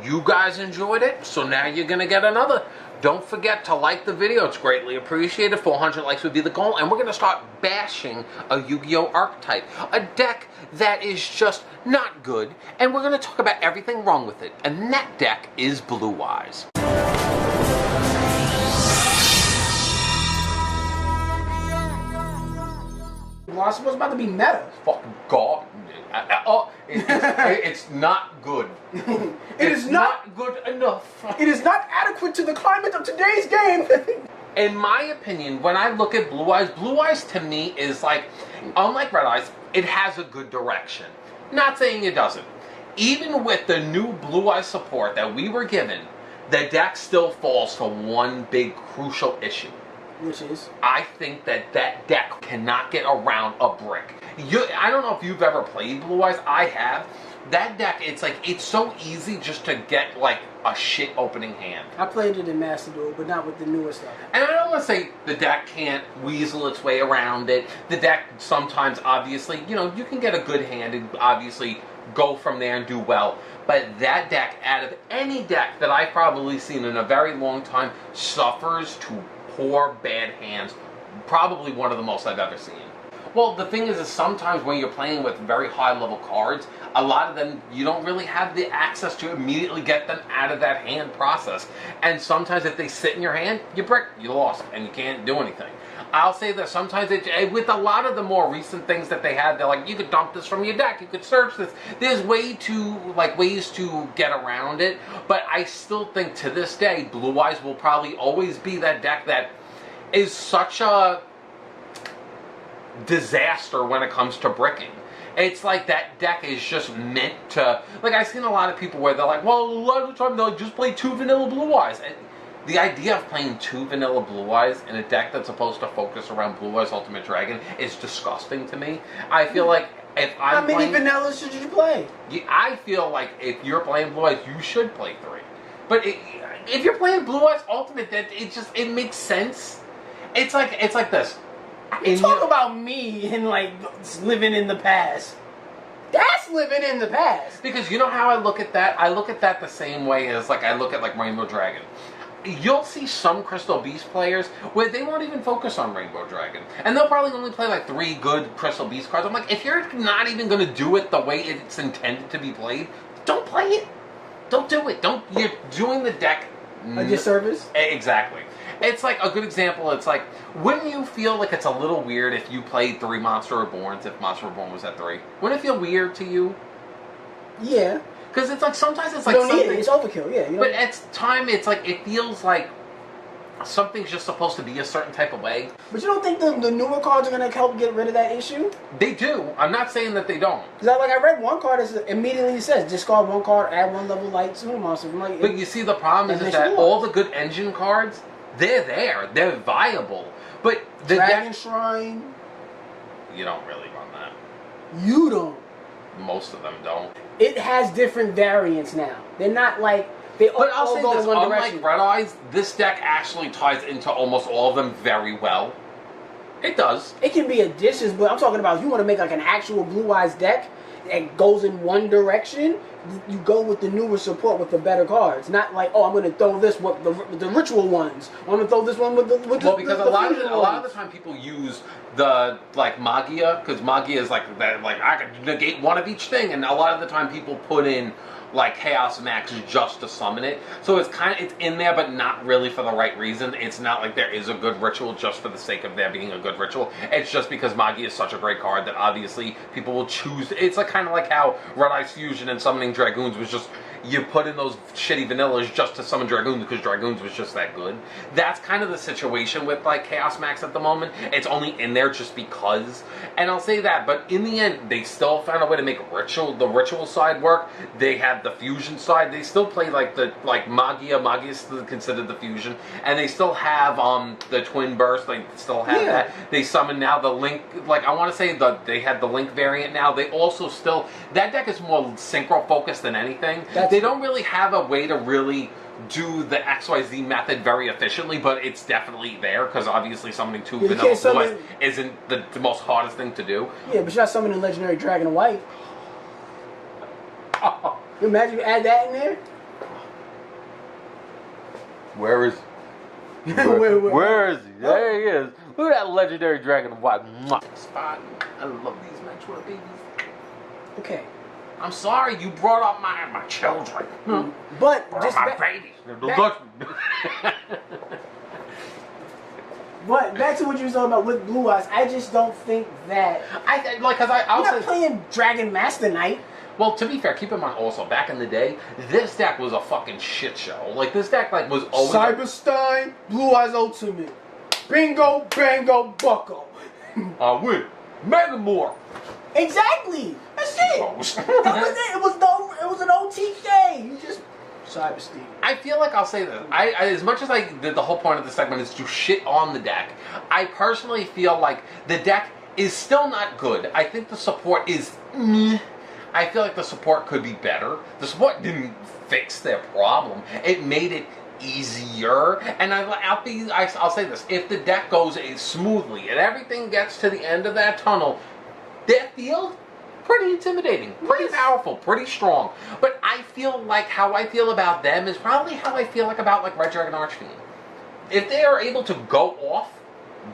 You guys enjoyed it, so now you're going to get another. Don't forget to like the video. It's greatly appreciated. 400 likes would be the goal. And we're going to start bashing a Yu-Gi-Oh! Archetype. A deck that is just not good. And we're going to talk about everything wrong with it. And that deck is Blue Eyes. Lost was about to be meta. Fucking God. It's not good. It is not good enough. It is not adequate to the climate of today's game. In my opinion, when I look at Blue Eyes to me is like, unlike Red Eyes, it has a good direction. Not saying it doesn't. Even with the new Blue Eyes support that we were given, the deck still falls to one big crucial issue. Which is? I think that deck cannot get around a brick. I don't know if you've ever played Blue Eyes. I have. That deck, it's so easy just to get like a shit opening hand. I played it in Master Duel, but not with the newer stuff. And I don't want to say the deck can't weasel its way around it. The deck sometimes, obviously, you can get a good hand and obviously go from there and do well. But that deck, out of any deck that I've probably seen in a very long time, suffers to poor, bad hands. Probably one of the most I've ever seen. Well, the thing is sometimes when you're playing with very high-level cards, a lot of them, you don't really have the access to immediately get them out of that hand process. And sometimes if they sit in your hand, you brick, you lost, and you can't do anything. I'll say that sometimes, with a lot of the more recent things that they had, they're like, you could dump this from your deck, you could search this. There's ways to get around it, but I still think to this day, Blue Eyes will probably always be that deck that is such a disaster when it comes to bricking. It's like that deck is just meant to, like I've seen a lot of people where they're like, well, a lot of the time they'll just play 2 vanilla Blue Eyes. And the idea of playing 2 vanilla Blue Eyes in a deck that's supposed to focus around Blue Eyes Ultimate Dragon is disgusting to me. I feel like if I'm How many vanillas should you play? I feel like if you're playing Blue Eyes, you should play 3. But if you're playing Blue Eyes Ultimate, it makes sense. It's like this. You talk about me and like living in the past. That's living in the past. Because you know how I look at that? I look at that the same way as I look at Rainbow Dragon. You'll see some Crystal Beast players where they won't even focus on Rainbow Dragon. And they'll probably only play 3 good Crystal Beast cards. I'm like, if you're not even going to do it the way it's intended to be played, don't play it. Don't do it. You're doing the deck a disservice. Exactly. It's like a good example. It's like, wouldn't you feel like it's a little weird if you played 3 Monster Reborns if Monster Reborn was at 3? Wouldn't it feel weird to you? Yeah. Because it's like sometimes it's you like don't something. Need it. It's overkill. Yeah. But at time, it's like it feels like something's just supposed to be a certain type of way. But you don't think the newer cards are gonna help get rid of that issue? They do. I'm not saying that they don't. Because I read one card that immediately says discard 1 card, add 1 level light Super Monster. But you see, the problem is that all the good engine cards, they're there. They're viable. But the Dragon Shrine. You don't really run that. You don't. Most of them don't. It has different variants now. They're not like they all go in one direction. Unlike Red Eyes, this deck actually ties into almost all of them very well. It does. It can be additions, but I'm talking about if you want to make an actual Blue Eyes deck that goes in one direction, you go with the newer support with the better cards. Not like, oh, I'm going to throw this with the ritual ones. Or I'm going to throw this one with the because a lot of the time people use the Magia, because Magia is like that, I can negate one of each thing, and a lot of the time people put in Chaos Max just to summon it. So it's in there, but not really for the right reason. It's not like there is a good ritual just for the sake of there being a good ritual. It's just because Magia is such a great card that obviously people will choose. It's kind of like how Red Eyes Fusion and Summoning Dragoons was just, you put in those shitty vanillas just to summon Dragoons because Dragoons was just that good. That's kind of the situation with Chaos Max at the moment. It's only in there just because. And I'll say that, but in the end, they still found a way to make the ritual side work. They have the fusion side. They still play Magia. Magia is still considered the fusion. And they still have the Twin Burst. They still have that. They summon now the Link. I want to say they had the Link variant now. They also still, that deck is more synchro focused than anything. They don't really have a way to really do the XYZ method very efficiently, but it's definitely there because obviously summoning 2 vanilla Blue Eyes isn't the most hardest thing to do. Yeah, but you're not summoning Legendary Dragon White. You imagine you add that in there? Where is he? Where is he? There he is. Look at that legendary dragon of white. Spot. I love these Mantua babies. Okay. I'm sorry you brought up my children. But brought just up my babies. But back to what you were talking about with Blue Eyes, I just don't think that I'm not playing Dragon Master Knight. Well, to be fair, keep in mind also, back in the day, this deck was a fucking shit show. Like, this deck, like, was always... Cyberstein, Blue Eyes Ultimate. Bingo, bango, bucko. Win. Megamorph. Exactly. That's it. That was it. It was an OTK. You just... Cyberstein. I feel like I'll say this. I as much as the whole point of the segment is to shit on the deck, I personally feel like the deck is still not good. I think the support is meh. I feel like the support could be better. The support didn't fix their problem. It made it easier. And I'll say this. If the deck goes smoothly and everything gets to the end of that tunnel, that field, pretty intimidating, pretty powerful, pretty strong. But I feel like how I feel about them is probably how I feel like about like Red Dragon Archfiend. If they are able to go off,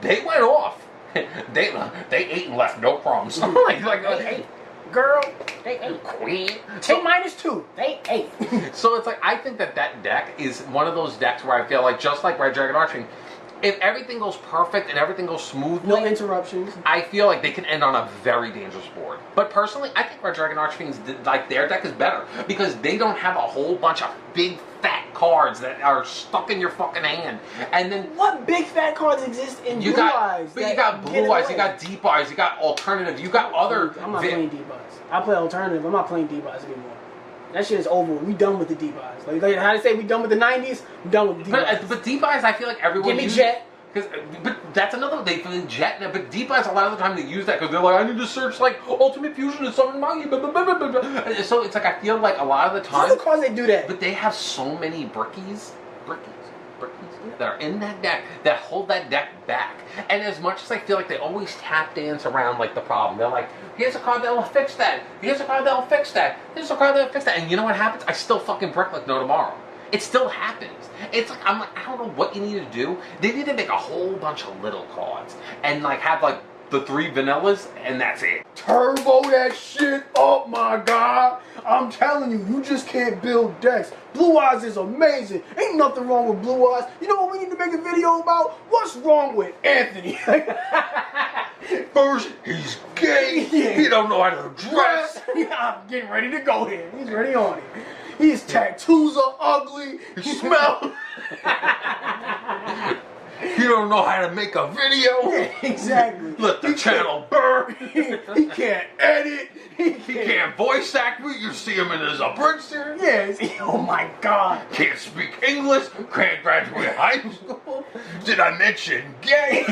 they went off. They ate and left, no problems. They ate. Girl, they ate. Queen. T-2. They ate. So it's like, I think that deck is one of those decks where I feel like, just like Red Dragon Archfiend, if everything goes perfect and everything goes smoothly, no interruptions, I feel like they can end on a very dangerous board. But personally, I think Red Dragon Archfiend's their deck is better because they don't have a whole bunch of big fat cards that are stuck in your fucking hand. And then what big fat cards exist in Blue Eyes? But you got Blue Eyes, you got Deep Eyes, you got Alternative, you got other. I'm not playing Deep Eyes. I play Alternative. I'm not playing Deep Eyes anymore. That shit is over. We done with the Deep Eyes. Like how they say we done with the 90s. We done with the Deep Eyes. But Deep Eyes, I feel like everyone. Give me Jet. But that's another they Jet. But Deep Eyes, a lot of the time they use that because they're like, I need to search like Ultimate Fusion and summon Magi. So it's like I feel like a lot of the time. How the cards they do that? But they have so many brickies that are in that deck that hold that deck back. And as much as I feel like they always tap dance around like the problem, they're like, here's a card that will fix that. Here's a card that will fix that. Here's a card that will fix that. And you know what happens? I still fucking brick like no tomorrow. It still happens. It's like, I don't know what you need to do. They need to make a whole bunch of little cards and like have like the 3 vanillas and that's it. Turbo that shit up, my God. I'm telling you, you just can't build decks. Blue Eyes is amazing. Ain't nothing wrong with Blue Eyes. You know what we need to make a video about? What's wrong with Anthony? First, he's gay. Yeah. He don't know how to dress. Yeah, I'm getting ready to go here. He's ready on it. His tattoos are ugly. He smells. He don't know how to make a video. Yeah, exactly. Let the channel burn. He can't edit. He can't voice act. You see him in his abridged series. Yes. Oh my God. Can't speak English. Can't graduate high school. Did I mention gay?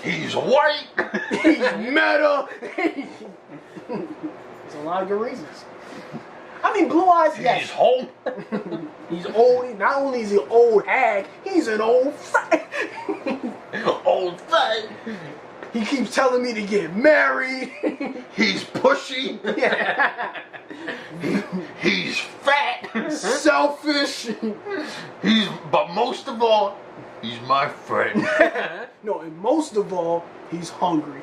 He's white. He's meta. There's a lot of good reasons. I mean, Blue Eyes, yes. He's home. He's old. Not only is he an old hag, he's an old fag. Old fag. He keeps telling me to get married. He's pushy. Yeah. He's fat. Selfish. But most of all, he's my friend. No, and most of all, he's hungry.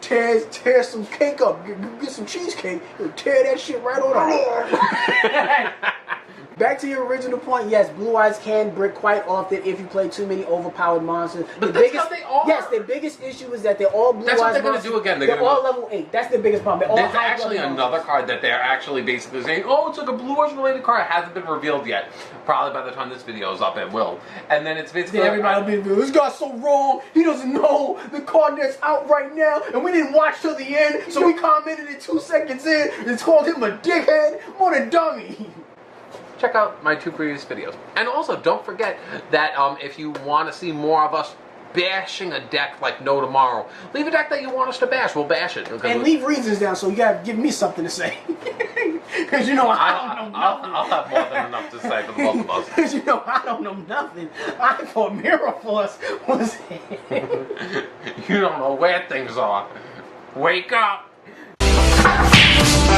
Tear some cake up. Get some cheesecake. Tear that shit right on up. Back to your original point, yes, Blue Eyes can brick quite often if you play too many overpowered monsters. But that's how they are. Yes, the biggest issue is that they're all Blue Eyes. That's what they're going to do again. They're all level 8. That's the biggest problem. There's actually another card that they're actually basically saying, oh, it's like a Blue Eyes related card. It hasn't been revealed yet. Probably by the time this video is up, it will. And then it's basically... everybody will be revealed. This guy's so wrong. He doesn't know the card that's out right now. And we didn't watch till the end, so we commented it 2 seconds in and called him a dickhead. What a dummy. Check out my 2 previous videos. And also, don't forget that if you want to see more of us bashing a deck like no tomorrow, leave a deck that you want us to bash. We'll bash it. And leave reasons down so you gotta give me something to say. Because you know I don't know nothing. I'll have more than enough to say for the both of us. Because you know I don't know nothing. I thought Mirror Force was... You don't know where things are. Wake up! Bye.